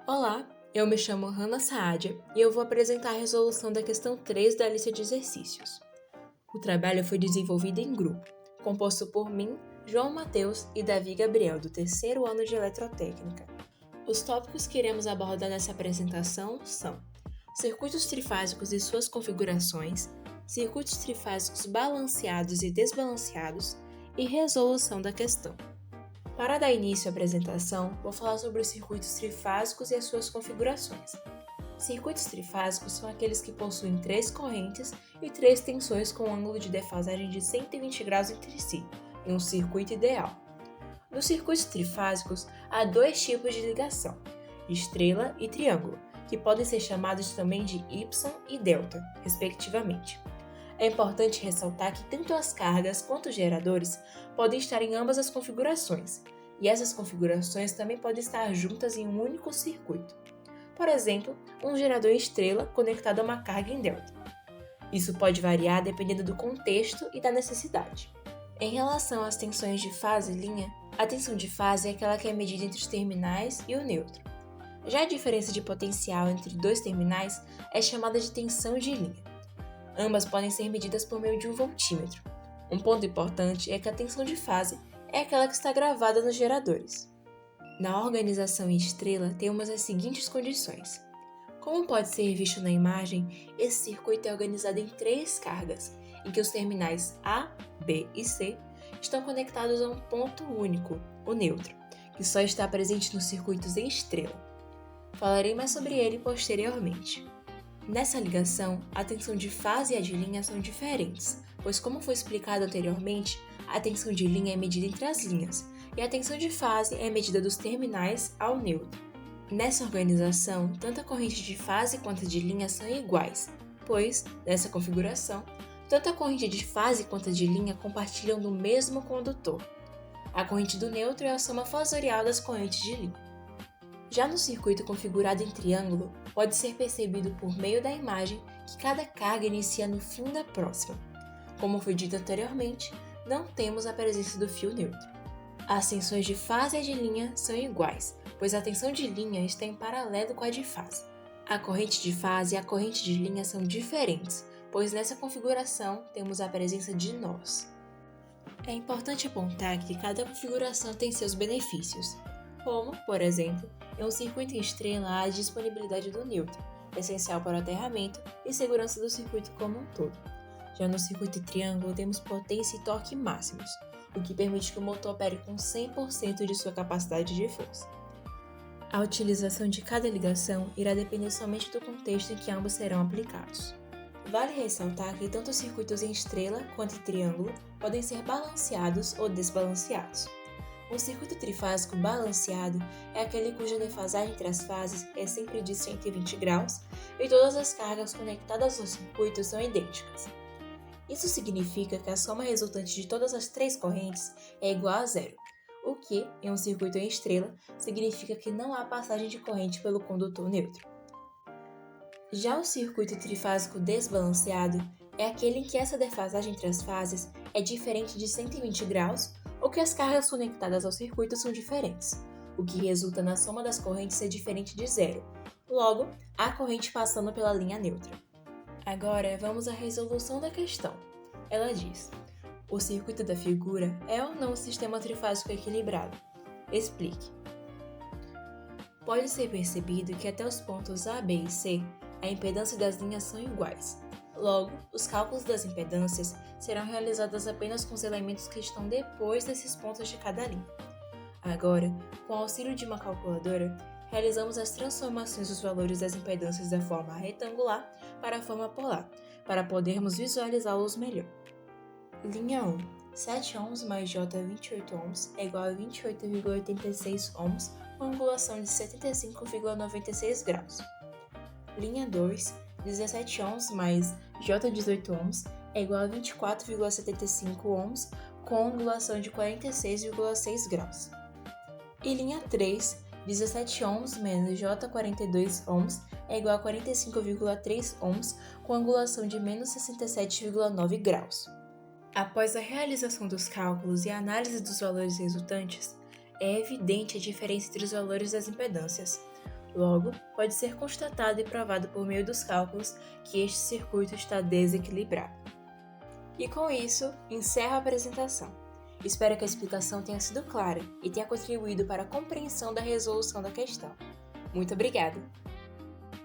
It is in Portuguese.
Olá, eu me chamo Hannah Saadia e eu vou apresentar a resolução da questão 3 da lista de exercícios. O trabalho foi desenvolvido em grupo, composto por mim, João Matheus e Davi Gabriel, do terceiro ano de Eletrotécnica. Os tópicos que iremos abordar nessa apresentação são circuitos trifásicos e suas configurações, circuitos trifásicos balanceados e desbalanceados e resolução da questão. Para dar início à apresentação, vou falar sobre os circuitos trifásicos e as suas configurações. Circuitos trifásicos são aqueles que possuem 3 correntes e 3 tensões com um ângulo de defasagem de 120 graus entre si, em um circuito ideal. Nos circuitos trifásicos, há 2 tipos de ligação, estrela e triângulo, que podem ser chamados também de Y e delta, respectivamente. É importante ressaltar que tanto as cargas quanto os geradores podem estar em ambas as configurações, e essas configurações também podem estar juntas em um único circuito. Por exemplo, um gerador em estrela conectado a uma carga em delta. Isso pode variar dependendo do contexto e da necessidade. Em relação às tensões de fase e linha, a tensão de fase é aquela que é medida entre os terminais e o neutro. Já a diferença de potencial entre dois terminais é chamada de tensão de linha. Ambas podem ser medidas por meio de um voltímetro. Um ponto importante é que a tensão de fase é aquela que está gravada nos geradores. Na organização em estrela, temos as seguintes condições. Como pode ser visto na imagem, esse circuito é organizado em 3 cargas, em que os terminais A, B e C estão conectados a um ponto único, o neutro, que só está presente nos circuitos em estrela. Falarei mais sobre ele posteriormente. Nessa ligação, a tensão de fase e a de linha são diferentes, pois como foi explicado anteriormente, a tensão de linha é medida entre as linhas, e a tensão de fase é medida dos terminais ao neutro. Nessa organização, tanto a corrente de fase quanto a de linha são iguais, pois, nessa configuração, tanto a corrente de fase quanto a de linha compartilham do mesmo condutor. A corrente do neutro é a soma fasorial das correntes de linha. Já no circuito configurado em triângulo, pode ser percebido por meio da imagem que cada carga inicia no fim da próxima. Como foi dito anteriormente, não temos a presença do fio neutro. As tensões de fase e de linha são iguais, pois a tensão de linha está em paralelo com a de fase. A corrente de fase e a corrente de linha são diferentes, pois nessa configuração temos a presença de nós. É importante apontar que cada configuração tem seus benefícios, como, por exemplo, em um circuito em estrela há a disponibilidade do neutro, essencial para o aterramento e segurança do circuito como um todo. Já no circuito em triângulo temos potência e torque máximos, o que permite que o motor opere com 100% de sua capacidade de força. A utilização de cada ligação irá depender somente do contexto em que ambos serão aplicados. Vale ressaltar que tanto os circuitos em estrela quanto em triângulo podem ser balanceados ou desbalanceados. Um circuito trifásico balanceado é aquele cuja defasagem entre as fases é sempre de 120 graus e todas as cargas conectadas ao circuito são idênticas. Isso significa que a soma resultante de todas as 3 correntes é igual a zero, o que, em um circuito em estrela, significa que não há passagem de corrente pelo condutor neutro. Já o circuito trifásico desbalanceado é aquele em que essa defasagem entre as fases é diferente de 120 graus ou que as cargas conectadas ao circuito são diferentes, o que resulta na soma das correntes ser diferente de zero. Logo, há corrente passando pela linha neutra. Agora, vamos à resolução da questão. Ela diz: o circuito da figura é ou não um sistema trifásico equilibrado? Explique. Pode ser percebido que até os pontos A, B e C, a impedância das linhas são iguais. Logo, os cálculos das impedâncias serão realizados apenas com os elementos que estão depois desses pontos de cada linha. Agora, com o auxílio de uma calculadora, realizamos as transformações dos valores das impedâncias da forma retangular para a forma polar, para podermos visualizá-los melhor. Linha 1. 7 ohms mais J 28 ohms é igual a 28,86 ohms com angulação de 75,96 graus. Linha 2. 17 ohms mais J 18 ohms é igual a 24,75 ohms com angulação de 46,6 graus. E linha 3, 17 ohms menos J 42 ohms é igual a 45,3 ohms com angulação de menos 67,9 graus. Após a realização dos cálculos e a análise dos valores resultantes, é evidente a diferença entre os valores das impedâncias. Logo, pode ser constatado e provado por meio dos cálculos que este circuito está desequilibrado. E com isso, encerro a apresentação. Espero que a explicação tenha sido clara e tenha contribuído para a compreensão da resolução da questão. Muito obrigada!